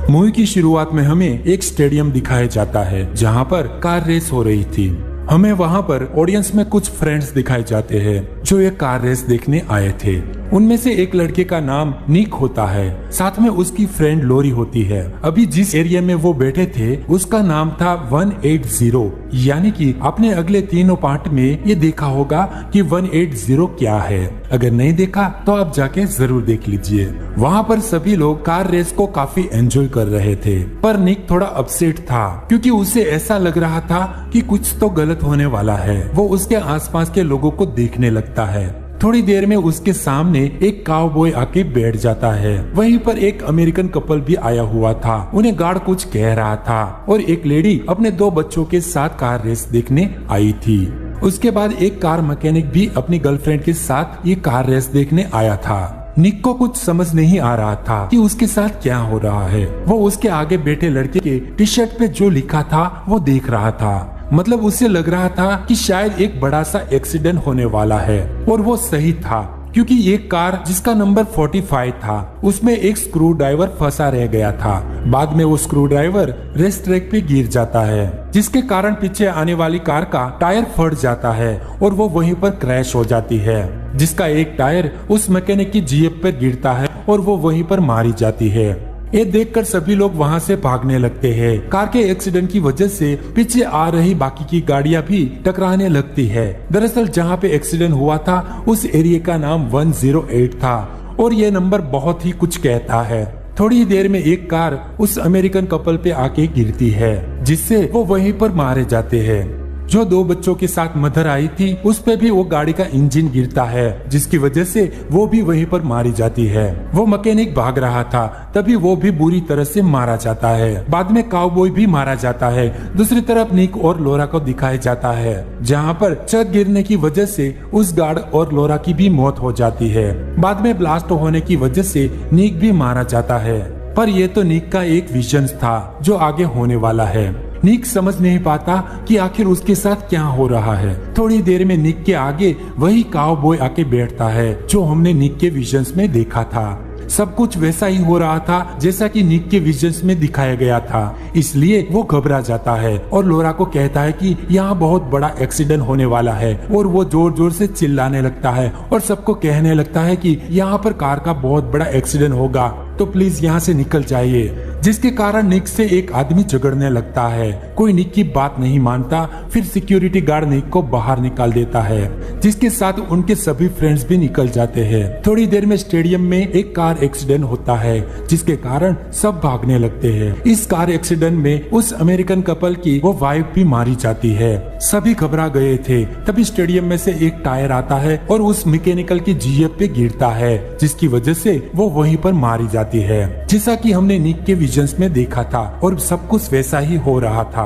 Movie की शुरुआत में हमें एक स्टेडियम दिखाया जाता है जहाँ पर कार रेस हो रही थी। हमें वहाँ पर ऑडियंस में कुछ फ्रेंड्स दिखाए जाते हैं जो एक कार रेस देखने आए थे। उनमें से एक लड़के का नाम निक होता है, साथ में उसकी फ्रेंड लोरी होती है। अभी जिस एरिया में वो बैठे थे उसका नाम था 180, यानी कि आपने अगले तीनों पार्ट में ये देखा होगा कि 180 क्या है। अगर नहीं देखा तो आप जाके जरूर देख लीजिए। वहाँ पर सभी लोग कार रेस को काफी एंजॉय कर रहे थे, पर निक थोड़ा अपसेट था क्योंकि उसे ऐसा लग रहा था कि कुछ तो गलत होने वाला है। वो उसके आसपास के लोगों को देखने लगता है। थोड़ी देर में उसके सामने एक काउबॉय आके बैठ जाता है। वहीं पर एक अमेरिकन कपल भी आया हुआ था। उन्हें गार्ड कुछ कह रहा था और एक लेडी अपने 2 बच्चों के साथ कार रेस देखने आई थी। उसके बाद एक कार मैकेनिक भी अपनी गर्लफ्रेंड के साथ ये कार रेस देखने आया था। निक को कुछ समझ नहीं आ रहा था कि उसके साथ क्या हो रहा है। वो उसके आगे बैठे लड़के के टी शर्ट पे जो लिखा था वो देख रहा था। मतलब उसे लग रहा था कि शायद एक बड़ा सा एक्सीडेंट होने वाला है, और वो सही था क्योंकि एक कार जिसका नंबर 45 था उसमें एक स्क्रू ड्राइवर फंसा रह गया था। बाद में वो स्क्रू ड्राइवर रेस ट्रैक पे गिर जाता है, जिसके कारण पीछे आने वाली कार का टायर फट जाता है और वो वहीं पर क्रैश हो जाती है, जिसका एक टायर उस मैकेनिक की जीप पर गिरता है और वो वहीं पर मारी जाती है। ये देखकर सभी लोग वहाँ से भागने लगते हैं। कार के एक्सीडेंट की वजह से पीछे आ रही बाकी की गाड़ियाँ भी टकराने लगती है। दरअसल जहाँ पे एक्सीडेंट हुआ था उस एरिया का नाम 108 था और ये नंबर बहुत ही कुछ कहता है। थोड़ी देर में एक कार उस अमेरिकन कपल पे आके गिरती है, जिससे वो वहीं पर मारे जाते हैं। जो 2 बच्चों के साथ मदर आई थी उस पे भी वो गाड़ी का इंजन गिरता है, जिसकी वजह से वो भी वहीं पर मारी जाती है। वो मैकेनिक भाग रहा था, तभी वो भी बुरी तरह से मारा जाता है। बाद में काउबॉय भी मारा जाता है। दूसरी तरफ निक और लोरा को दिखाया जाता है, जहाँ पर छत गिरने की वजह से उस गार्ड और लोरा की भी मौत हो जाती है। बाद में ब्लास्ट होने की वजह से निक भी मारा जाता है। पर ये तो निक का एक विजन था जो आगे होने वाला है। निक समझ नहीं पाता कि आखिर उसके साथ क्या हो रहा है। थोड़ी देर में निक के आगे वही काउबॉय आके बैठता है जो हमने निक के विजन्स में देखा था। सब कुछ वैसा ही हो रहा था जैसा कि निक के विजन्स में दिखाया गया था, इसलिए वो घबरा जाता है और लोरा को कहता है कि यहाँ बहुत बड़ा एक्सीडेंट होने वाला है, और वो जोर जोर से चिल्लाने लगता है और सबको कहने लगता है कि यहाँ पर कार का बहुत बड़ा एक्सीडेंट होगा, तो प्लीज यहाँ से निकल जाइए। जिसके कारण निक से एक आदमी झगड़ने लगता है। कोई निक की बात नहीं मानता। फिर सिक्योरिटी गार्ड निक को बाहर निकाल देता है, जिसके साथ उनके सभी फ्रेंड्स भी निकल जाते हैं। थोड़ी देर में स्टेडियम में एक कार एक्सीडेंट होता है, जिसके कारण सब भागने लगते हैं। इस कार एक्सीडेंट में उस अमेरिकन कपल की वो वाइफ भी मारी जाती है। सभी घबरा गए थे। तभी स्टेडियम में से एक टायर आता है और उस मैकेनिकल की जीप पे गिरता है, जिसकी वजह से वो वहीं पर मारी जाती है। जैसा कि हमने निक के विजन्स में देखा था और सब कुछ वैसा ही हो रहा था।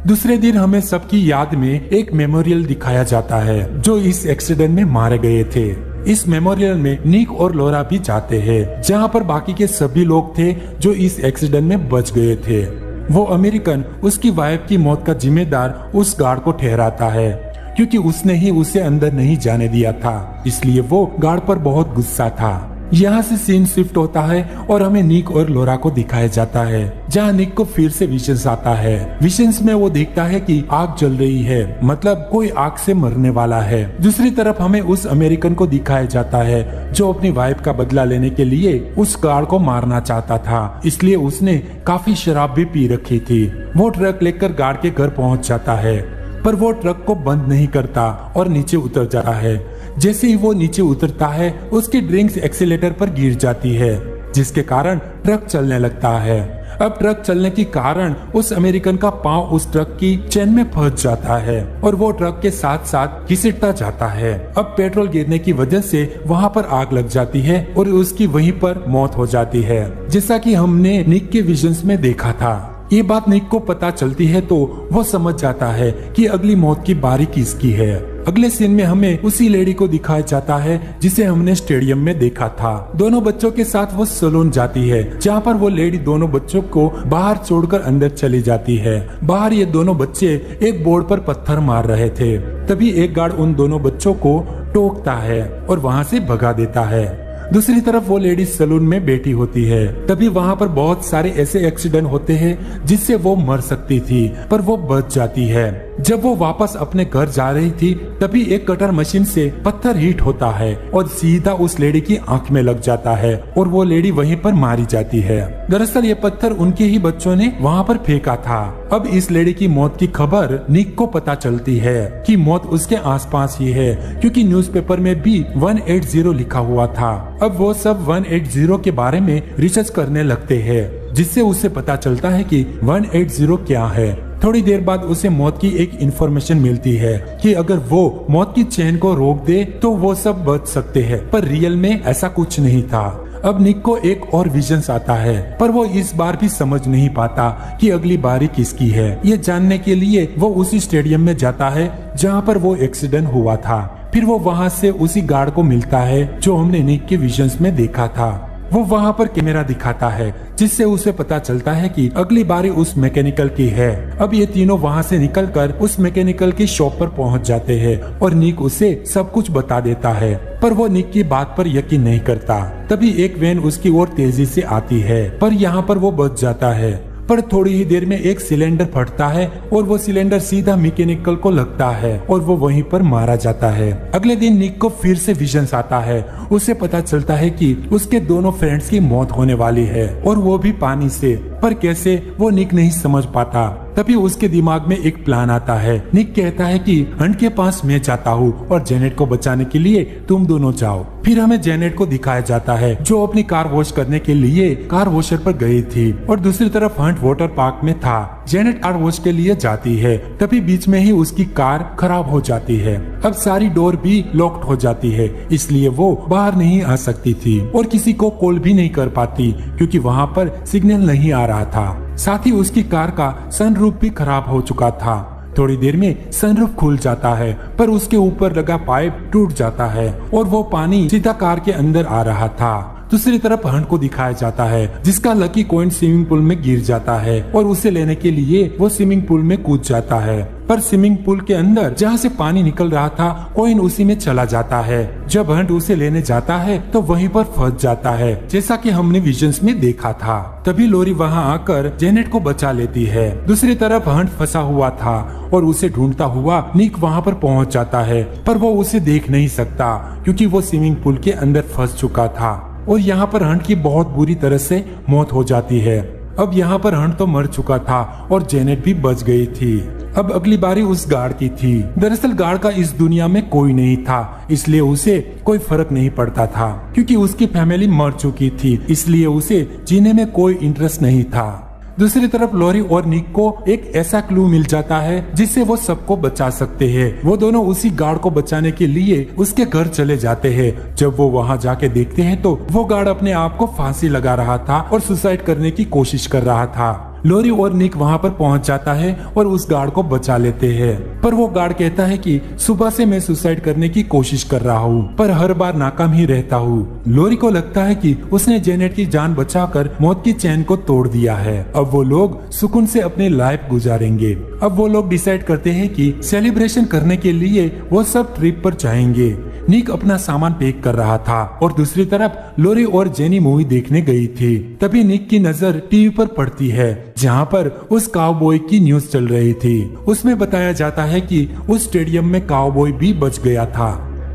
दूसरे दिन हमें सबकी याद में एक मेमोरियल दिखाया जाता है जो इस एक्सीडेंट में मारे गए थे। इस मेमोरियल में निक और लोरा भी जाते हैं, जहां पर बाकी के सभी लोग थे जो इस एक्सीडेंट में बच गए थे। वो अमेरिकन उसकी वाइफ की मौत का जिम्मेदार उस गार्ड को ठहराता है, क्योंकि उसने ही उसे अंदर नहीं जाने दिया था, इसलिए वो गार्ड पर बहुत गुस्सा था। यहाँ से सीन शिफ्ट होता है और हमें निक और लोरा को दिखाया जाता है, जहाँ निक को फिर से विजन्स आता है। विजन्स में वो देखता है कि आग जल रही है, मतलब कोई आग से मरने वाला है। दूसरी तरफ हमें उस अमेरिकन को दिखाया जाता है जो अपनी वाइफ का बदला लेने के लिए उस गार्ड को मारना चाहता था, इसलिए उसने काफी शराब भी पी रखी थी। वो ट्रक लेकर गार्ड के घर पहुँच जाता है, पर वो ट्रक को बंद नहीं करता और नीचे उतर जाता है। जैसे ही वो नीचे उतरता है उसकी ड्रिंक्स एक्सीलेटर पर गिर जाती है, जिसके कारण ट्रक चलने लगता है। अब ट्रक चलने के कारण उस अमेरिकन का पांव उस ट्रक की चेन में फंस जाता है और वो ट्रक के साथ साथ घिसटता जाता है। अब पेट्रोल गिरने की वजह से वहाँ पर आग लग जाती है और उसकी वहीं पर मौत हो जाती है, जैसा कि हमने निक के विजन्स में देखा था। ये बात निक को पता चलती है तो वो समझ जाता है कि अगली मौत की बारी किसकी है। अगले सीन में हमें उसी लेडी को दिखाया जाता है जिसे हमने स्टेडियम में देखा था। दोनों बच्चों के साथ वो सैलून जाती है, जहाँ पर वो लेडी दोनों बच्चों को बाहर छोड़कर अंदर चली जाती है। बाहर ये दोनों बच्चे एक बोर्ड पर पत्थर मार रहे थे। तभी एक गार्ड उन दोनों बच्चों को टोकता है और वहाँ से भगा देता है। दूसरी तरफ वो लेडी सलून में बैठी होती है। तभी वहाँ पर बहुत सारे ऐसे एक्सीडेंट होते हैं जिससे वो मर सकती थी, पर वो बच जाती है। जब वो वापस अपने घर जा रही थी तभी एक कटर मशीन से पत्थर हिट होता है और सीधा उस लेडी की आंख में लग जाता है और वो लेडी वहीं पर मारी जाती है। दरअसल ये पत्थर उनके ही बच्चों ने वहाँ पर फेंका था। अब इस लेडी की मौत की खबर निक को पता चलती है कि मौत उसके आसपास ही है, क्योंकि न्यूज़पेपर में भी 180 लिखा हुआ था। अब वो सब 180 के बारे में रिसर्च करने लगते हैं, जिससे उसे पता चलता है कि 180 क्या है। थोड़ी देर बाद उसे मौत की एक इन्फॉर्मेशन मिलती है कि अगर वो मौत की चेन को रोक दे तो वो सब बच सकते हैं, पर रियल में ऐसा कुछ नहीं था। अब निक को एक और विजन्स आता है, पर वो इस बार भी समझ नहीं पाता कि अगली बारी किसकी है। ये जानने के लिए वो उसी स्टेडियम में जाता है जहाँ पर वो एक्सीडेंट हुआ था। फिर वो वहाँ से उसी गार्ड को मिलता है जो हमने निक के विजन्स में देखा था। वो वहाँ पर कैमरा दिखाता है, जिससे उसे पता चलता है कि अगली बारी उस मैकेनिकल की है। अब ये तीनों वहाँ से निकलकर उस मैकेनिकल की शॉप पर पहुँच जाते हैं और निक उसे सब कुछ बता देता है, पर वो निक की बात पर यकीन नहीं करता। तभी एक वैन उसकी ओर तेजी से आती है, पर यहाँ पर वो बच जाता है। पर थोड़ी ही देर में एक सिलेंडर फटता है और वो सिलेंडर सीधा मैकेनिकल को लगता है और वो वहीं पर मारा जाता है। अगले दिन निक को फिर से विजन्स आता है। उसे पता चलता है कि उसके दोनों फ्रेंड्स की मौत होने वाली है और वो भी पानी से, पर कैसे वो निक नहीं समझ पाता। तभी उसके दिमाग में एक प्लान आता है। निक कहता है कि हंट के पास मैं जाता हूँ और जेनेट को बचाने के लिए तुम दोनों जाओ। फिर हमें जेनेट को दिखाया जाता है जो अपनी कार वॉश करने के लिए कार वॉशर पर गई थी और दूसरी तरफ हंट वाटर पार्क में था। जेनेट कार वॉश के लिए जाती है, तभी बीच में ही उसकी कार खराब हो जाती है। अब सारी डोर भी लॉक्ड हो जाती है, इसलिए वो बाहर नहीं आ सकती थी और किसी को कॉल भी नहीं कर पाती क्योंकि वहाँ पर सिग्नल नहीं आ रहा था। साथ ही उसकी कार का सनरूफ भी खराब हो चुका था। थोड़ी देर में सनरूफ खुल जाता है, पर उसके ऊपर लगा पाइप टूट जाता है और वो पानी सीधा कार के अंदर आ रहा था। दूसरी तरफ हंट को दिखाया जाता है जिसका लकी कॉइन स्विमिंग पूल में गिर जाता है और उसे लेने के लिए वो स्विमिंग पूल में कूद जाता है, पर स्विमिंग पूल के अंदर जहाँ से पानी निकल रहा था कॉइन उसी में चला जाता है। जब हंट उसे लेने जाता है तो वहीं पर फंस जाता है, जैसा कि हमने विजन्स में देखा था। तभी लोरी वहाँ आकर जेनेट को बचा लेती है। दूसरी तरफ हंट फंसा हुआ था और उसे ढूंढता हुआ निक वहाँ पर पहुँच जाता है, पर वो उसे देख नहीं सकता क्योंकि वो स्विमिंग पूल के अंदर फंस चुका था और यहाँ पर हंट की बहुत बुरी तरह से मौत हो जाती है। अब यहाँ पर हंट तो मर चुका था और जेनेट भी बच गई थी। अब अगली बारी उस गार्ड की थी। दरअसल गार्ड का इस दुनिया में कोई नहीं था, इसलिए उसे कोई फर्क नहीं पड़ता था क्योंकि उसकी फैमिली मर चुकी थी, इसलिए उसे जीने में कोई इंटरेस्ट नहीं था। दूसरी तरफ लोरी और निक को एक ऐसा क्लू मिल जाता है जिससे वो सबको बचा सकते हैं। वो दोनों उसी गार्ड को बचाने के लिए उसके घर चले जाते हैं। जब वो वहाँ जाके देखते हैं तो वो गार्ड अपने आप को फांसी लगा रहा था और सुसाइड करने की कोशिश कर रहा था। लोरी और निक वहाँ पर पहुँच जाता है और उस गार्ड को बचा लेते हैं, पर वो गार्ड कहता है कि सुबह से मैं सुसाइड करने की कोशिश कर रहा हूँ, पर हर बार नाकाम ही रहता हूँ। लोरी को लगता है कि उसने जेनेट की जान बचाकर मौत की चैन को तोड़ दिया है। अब वो लोग सुकून से अपनी लाइफ गुजारेंगे। अब वो लोग डिसाइड करते हैं कि सेलिब्रेशन करने के लिए वो सब ट्रिप पर जाएंगे। निक अपना सामान पैक कर रहा था और दूसरी तरफ लोरी और जेनी मूवी देखने गई थी। तभी निक की नजर टीवी पर पड़ती है जहाँ पर उस काउबॉय की न्यूज चल रही थी। उसमें बताया जाता है कि उस स्टेडियम में काउबॉय भी बच गया था,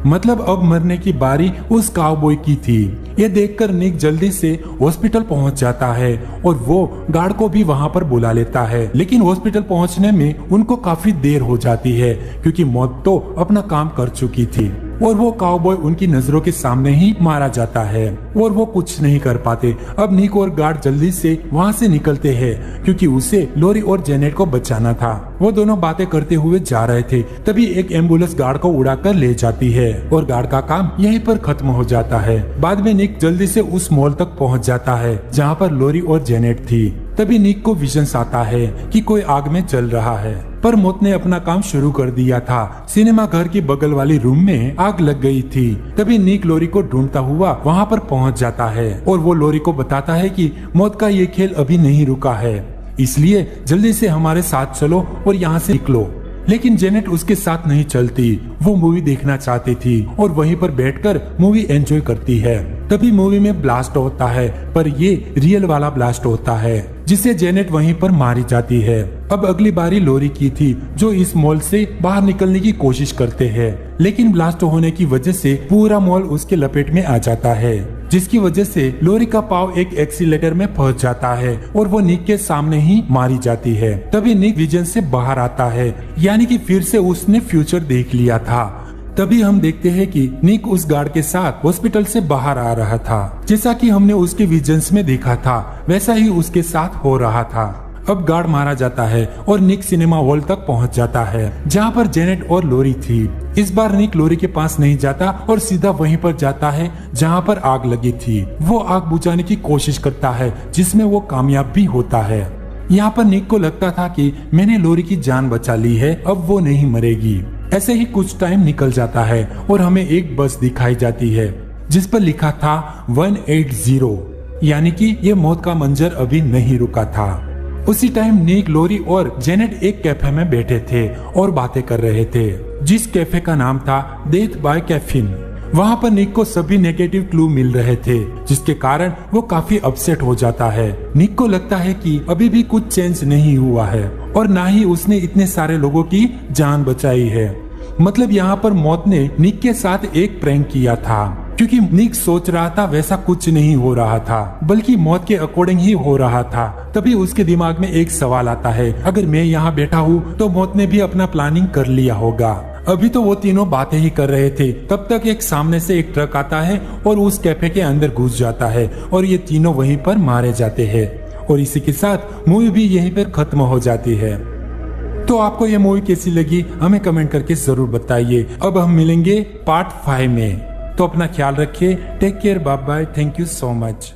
मतलब अब मरने की बारी उस काउबॉय की थी। ये देखकर निक जल्दी से हॉस्पिटल पहुंच जाता है और वो गार्ड को भी वहां पर बुला लेता है, लेकिन हॉस्पिटल पहुंचने में उनको काफी देर हो जाती है क्योंकि मौत तो अपना काम कर चुकी थी और वो काउबॉय उनकी नजरों के सामने ही मारा जाता है और वो कुछ नहीं कर पाते। अब निक और गार्ड जल्दी से वहाँ से निकलते हैं क्योंकि उसे लोरी और जेनेट को बचाना था। वो दोनों बातें करते हुए जा रहे थे, तभी एक एम्बुलेंस गार्ड को उड़ाकर ले जाती है और गार्ड का काम यहीं पर खत्म हो जाता है। बाद में निक जल्दी से उस मॉल तक पहुँच जाता है जहाँ पर लोरी और जेनेट थी। तभी निक को विजन्स आता है कि कोई आग में जल रहा है, पर मौत ने अपना काम शुरू कर दिया था। सिनेमा घर की बगल वाली रूम में आग लग गई थी। तभी निक लोरी को ढूंढता हुआ वहाँ पर पहुँच जाता है और वो लोरी को बताता है कि मौत का ये खेल अभी नहीं रुका है, इसलिए जल्दी से हमारे साथ चलो और यहाँ से निकलो। लेकिन जेनेट उसके साथ नहीं चलती। वो मूवी देखना चाहती थी और वहीं पर बैठकर मूवी एंजॉय करती है। तभी मूवी में ब्लास्ट होता है, पर ये रियल वाला ब्लास्ट होता है जिससे जेनेट वहीं पर मारी जाती है। अब अगली बारी लोरी की थी, जो इस मॉल से बाहर निकलने की कोशिश करते हैं, लेकिन ब्लास्ट होने की वजह से पूरा मॉल उसके लपेट में आ जाता है, जिसकी वजह से लोरी का पाँव एक एक्सीलेटर में फंस जाता है और वो निक के सामने ही मारी जाती है। तभी निक विजन से बाहर आता है, यानी कि फिर से उसने फ्यूचर देख लिया था। तभी हम देखते हैं कि निक उस गार्ड के साथ हॉस्पिटल से बाहर आ रहा था। जैसा कि हमने उसके विजन्स में देखा था, वैसा ही उसके साथ हो रहा था। अब गार्ड मारा जाता है और निक सिनेमा हॉल तक पहुंच जाता है, जहां पर जेनेट और लोरी थी। इस बार निक लोरी के पास नहीं जाता और सीधा वहीं पर जाता है जहां पर आग लगी थी। वो आग बुझाने की कोशिश करता है, जिसमें वो कामयाब भी होता है। यहाँ पर निक को लगता था कि मैंने लोरी की जान बचा ली है, अब वो नहीं मरेगी। ऐसे ही कुछ टाइम निकल जाता है और हमें एक बस दिखाई जाती है जिस पर लिखा था 180, यानी कि ये मौत का मंजर अभी नहीं रुका था। उसी टाइम निक, लोरी और जेनेट एक कैफे में बैठे थे और बातें कर रहे थे, जिस कैफे का नाम था डेथ बाय कैफीन। वहाँ पर निक को सभी नेगेटिव क्लू मिल रहे थे, जिसके कारण वो काफी अपसेट हो जाता है। निक को लगता है कि अभी भी कुछ चेंज नहीं हुआ है और ना ही उसने इतने सारे लोगों की जान बचाई है। मतलब यहाँ पर मौत ने निक के साथ एक प्रैंक किया था, क्योंकि निक सोच रहा था वैसा कुछ नहीं हो रहा था, बल्कि मौत के अकॉर्डिंग ही हो रहा था। तभी उसके दिमाग में एक सवाल आता है, अगर मैं यहाँ बैठा हूँ तो मौत ने भी अपना प्लानिंग कर लिया होगा। अभी तो वो तीनों बातें ही कर रहे थे, तब तक एक सामने से एक ट्रक आता है और उस कैफे के अंदर घुस जाता है और ये तीनों वहीं पर मारे जाते हैं। और इसी के साथ मूवी भी यहीं पर खत्म हो जाती है। तो आपको ये मूवी कैसी लगी हमें कमेंट करके जरूर बताइए। अब हम मिलेंगे पार्ट 5 में। तो अपना ख्याल रखिए, take care, bye bye, thank you so much.